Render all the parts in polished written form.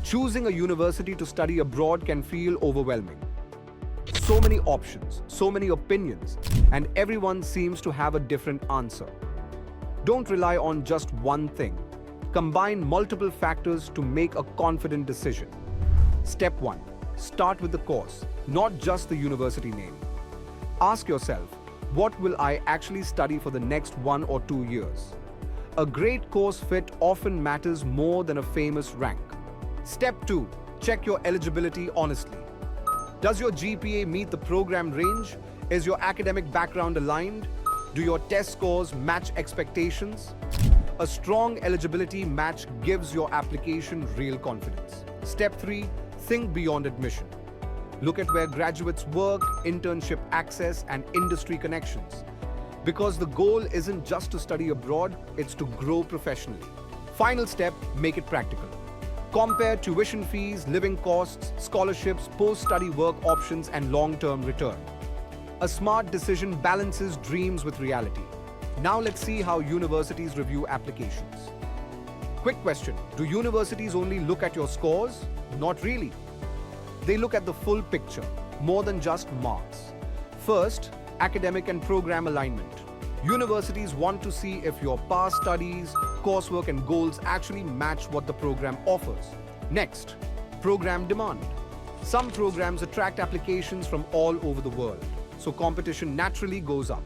Choosing a university to study abroad can feel overwhelming. So many options, so many opinions, and everyone seems to have a different answer. Don't rely on just one thing. Combine multiple factors to make a confident decision. Step 1. Start with the course, not just the university name. Ask yourself, what will I actually study for the next 1 or 2 years? A great course fit often matters more than a famous rank. Step 2. Check your eligibility honestly. Does your GPA meet the program range? Is your academic background aligned? Do your test scores match expectations? A strong eligibility match gives your application real confidence. Step 3. Think beyond admission. Look at where graduates work, internship access, and industry connections. Because the goal isn't just to study abroad, it's to grow professionally. Final step, make it practical. Compare tuition fees, living costs, scholarships, post-study work options, and long-term return. A smart decision balances dreams with reality. Now let's see how universities review applications. Quick question, do universities only look at your scores? Not really. They look at the full picture, more than just marks. First, academic and program alignment. Universities want to see if your past studies, coursework, and goals actually match what the program offers. Next, program demand. Some programs attract applications from all over the world, so competition naturally goes up.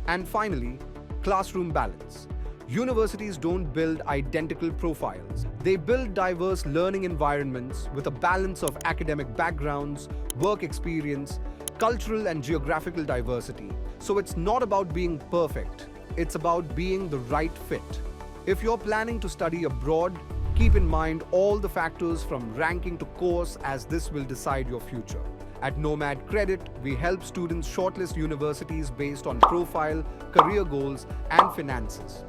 And finally, classroom balance. Universities don't build identical profiles. They build diverse learning environments with a balance of academic backgrounds, work experience, cultural and geographical diversity. So it's not about being perfect, it's about being the right fit. If you're planning to study abroad, keep in mind all the factors from ranking to course, as this will decide your future. At Nomad Credit, we help students shortlist universities based on profile, career goals, and finances.